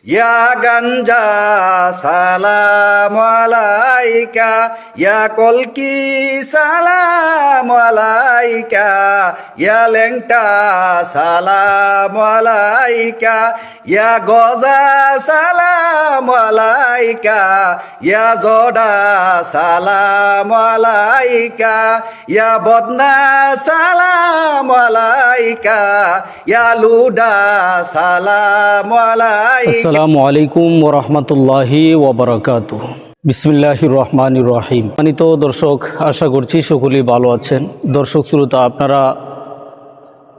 ইয়া গাঞ্জা সালাম আলাইকা, ইয়া কলকি সালাম আলাইকা, ইয়া লেংটা সালাম আলাইকা, ইয়া গজা সালাম আলাইকা, ইয়া জোড়া সালাম আলাইকা, ইয়া বদনা সালাম আলাইকা, ইয়া লুডা সালাম আলাইকা। আসসালামু আলাইকুম ওরহমতুল্লাহি ওবরাকাতুহ। বিসমিল্লাহির রহমানির রহিম। সম্মানিত দর্শক, আশা করছি সকলেই ভালো আছেন। দর্শক শ্রোতা, আপনারা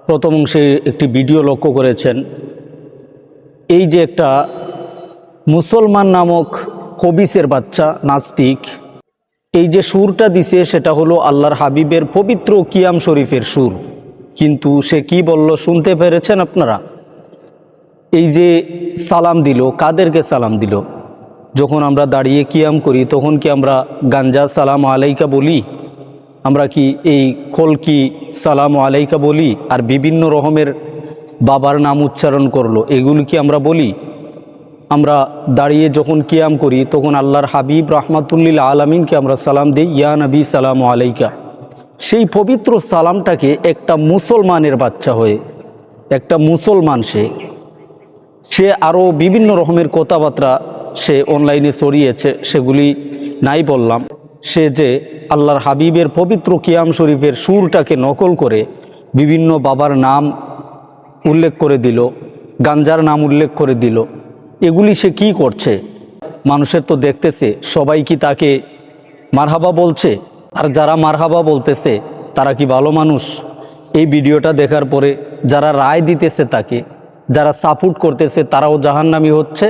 প্রথম অংশে একটি ভিডিও লক্ষ্য করেছেন। এই যে একটা মুসলমান নামক খবিসের বাচ্চা নাস্তিক এই যে সুরটা দিছে সেটা হলো আল্লাহর হাবিবের পবিত্র কিয়াম শরীফের সুর। কিন্তু সে কি বলল শুনতে পেরেছেন আপনারা? এই যে সালাম দিল, কাদেরকে সালাম দিল? যখন আমরা দাঁড়িয়ে কিয়াম করি তখন কি আমরা গাঞ্জা সালাম আলাইকা বলি? আমরা কি এই কলকি সালাম আলাইকা বলি? আর বিভিন্ন রকমের বাবার নাম উচ্চারণ করলো, এগুলি কি আমরা বলি? আমরা দাঁড়িয়ে যখন কিয়াম করি তখন আল্লাহর হাবিব রাহমাতুল্লিল আলামিনকে আমরা সালাম দিই, ইয়া নবী সালাম আলাইকা। সেই পবিত্র সালামটাকে একটা মুসলমানের বাচ্চা হয়ে, একটা মুসলমান সে আরও বিভিন্ন রকমের কথাবার্তা সে অনলাইনে ছড়িয়েছে, সেগুলি নাই বললাম। সে যে আল্লাহর হাবিবের পবিত্র কিয়াম শরীফের সুরটাকে নকল করে বিভিন্ন বাবার নাম উল্লেখ করে দিল, গাঞ্জার নাম উল্লেখ করে দিল। এগুলি সে কি করছে? মানুষের তো দেখতেছে, সবাই কি তাকে মারহাবা বলছে? আর যারা মারহাবা বলতেছে তারা কি ভালো মানুষ? এই ভিডিওটা দেখার পরে যারা রায় দিতেছে তাকে, যারা সাপোর্ট করতেছে তারাও জাহান্নামী হচ্ছে।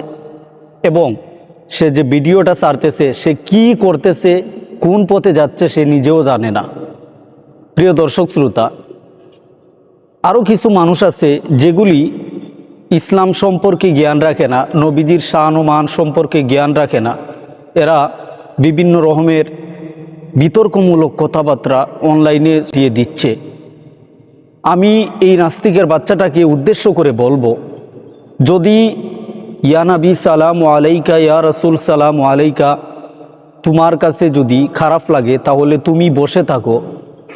এবং সে যে ভিডিওটা ছাড়তেছে সে কি করতেছে, কোন পথে যাচ্ছে সে নিজেও জানে না। প্রিয় দর্শক শ্রোতা, আরও কিছু মানুষ আছে যেগুলি ইসলাম সম্পর্কে জ্ঞান রাখে না, নবীজির শান ও মান সম্পর্কে জ্ঞান রাখে না। এরা বিভিন্ন রকমের বিতর্কমূলক কথাবার্তা অনলাইনে দিয়ে দিচ্ছে। আমি এই নাস্তিকের বাচ্চাটাকে উদ্দেশ্য করে বলবো, যদি ইয়া নবী সালাম আলাইকা, ইয়া রাসূল সালাম আলাইকা তোমার কাছে যদি খারাপ লাগে তাহলে তুমি বসে থাকো।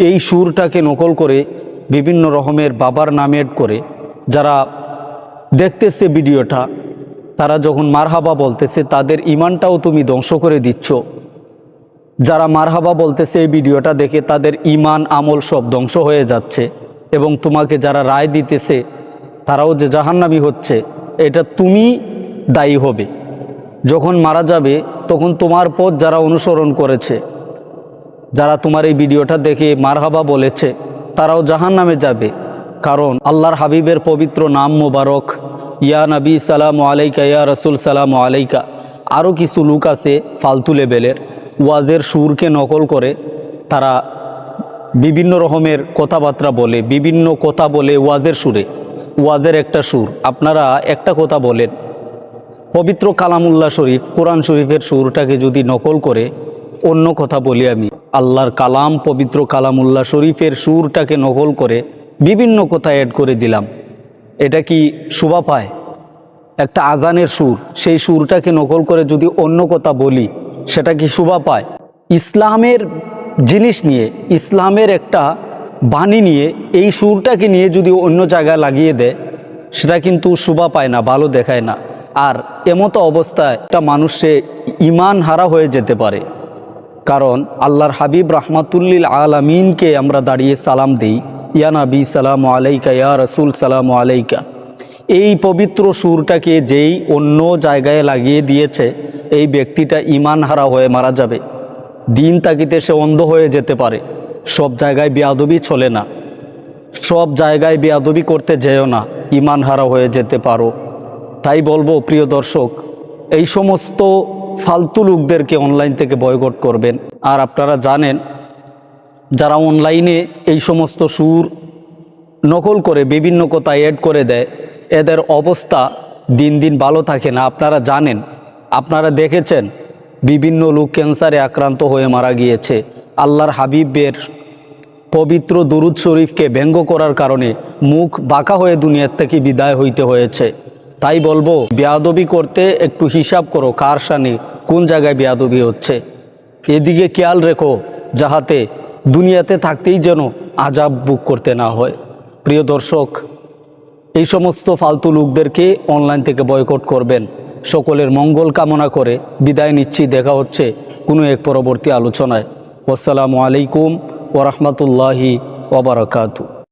এই সুরটাকে নকল করে বিভিন্ন রকমের বাবার নাম এড করে যারা দেখতেছে ভিডিওটা, তারা যখন মারহাবা বলতেছে তাদের ইমানটাও তুমি ধ্বংস করে দিচ্ছ। যারা মারহাবা বলতেছে এই ভিডিওটা দেখে তাদের ইমান আমল সব ধ্বংস হয়ে যাচ্ছে। এবং তোমাকে যারা রায় দিতেছে তারাও যে জাহান্নামী হচ্ছে, এটা তুমি দায়ী হবে। যখন মারা যাবে তখন তোমার পথ যারা অনুসরণ করেছে, যারা তোমার এই ভিডিওটা দেখে মারহাবা বলেছে, তারাও জাহান্নামে যাবে। কারণ আল্লাহর হাবিবের পবিত্র নাম মোবারক ইয়া নবী সালাম আলাইকা, ইয়া রাসূল সালাম আলাইকা। আরও কিছু লোক আছে ফালতু লেভেলের, ওয়াজের সুরকে নকল করে তারা বিভিন্ন রকমের কথাবার্তা বলে, বিভিন্ন কথা বলে ওয়াজের সুরে। ওয়াজের একটা সুর, আপনারা একটা কথা বলেন। পবিত্র কালামুল্লাহ শরীফ, কোরআন শরীফের সুরটাকে যদি নকল করে অন্য কথা বলি, আমি আল্লাহর কালাম পবিত্র কালামুল্লাহ শরীফের সুরটাকে নকল করে বিভিন্ন কথা অ্যাড করে দিলাম, এটা কি শোভা পায়? একটা আজানের সুর, সেই সুরটাকে নকল করে যদি অন্য কথা বলি, সেটা কি শোভা পায়? ইসলামের জিনিস নিয়ে, ইসলামের একটা বাণী নিয়ে এই সুরটাকে নিয়ে যদি অন্য জায়গায় লাগিয়ে দেয়, সেটা কিন্তু শোভা পায় না, ভালো দেখায় না। আর এমতো অবস্থায় একটা মানুষে ইমান হারা হয়ে যেতে পারে। কারণ আল্লাহর হাবিব রাহমাতুল্লিল আলামিনকে আমরা দাঁড়িয়ে সালাম দিই, ইয়া নবী সালাম আলাইকা, ইয়া রাসূল সালাম আলাইকা। এই পবিত্র সুরটাকে যেই অন্য জায়গায় লাগিয়ে দিয়েছে, এই ব্যক্তিটা ইমান হারা হয়ে মারা যাবে। দিন তাকিতে সে অন্ধ হয়ে যেতে পারে। সব জায়গায় বেয়াদবি চলে না, সব জায়গায় বেয়াদবি করতে যেও না, ইমান হারা হয়ে যেতে পারো। তাই বলবো প্রিয় দর্শক, এই সমস্ত ফালতু লোকদেরকে অনলাইন থেকে বয়কট করবেন। আর আপনারা জানেন, যারা অনলাইনে এই সমস্ত সুর নকল করে বিভিন্ন কথা অ্যাড করে দেয়, এদের অবস্থা দিন দিন ভালো থাকে না। আপনারা জানেন, আপনারা দেখেছেন বিভিন্ন লোক ক্যান্সারে আক্রান্ত হয়ে মারা গিয়েছে। আল্লাহর হাবিবের পবিত্র দুরূদ শরীফকে ব্যঙ্গ করার কারণে মুখ বাঁকা হয়ে দুনিয়ার থেকে বিদায় হইতে হয়েছে। তাই বলবো, বেয়াদবি করতে একটু হিসাব করো, কার সানে কোন জায়গায় বেয়াদবি হচ্ছে। এদিকে খেয়াল রেখো যাহাতে দুনিয়াতে থাকতেই যেন আজাব বুক করতে না হয়। প্রিয় দর্শক, এই সমস্ত ফালতু লোকদেরকে অনলাইন থেকে বয়কট করবেন। সকলের মঙ্গল কামনা করে বিদায় নিচ্ছি। দেখা হচ্ছে কোনো এক পরবর্তী আলোচনায়। আসসালামু আলাইকুম ওয়া রাহমাতুল্লাহি ওয়া বারাকাতুহু।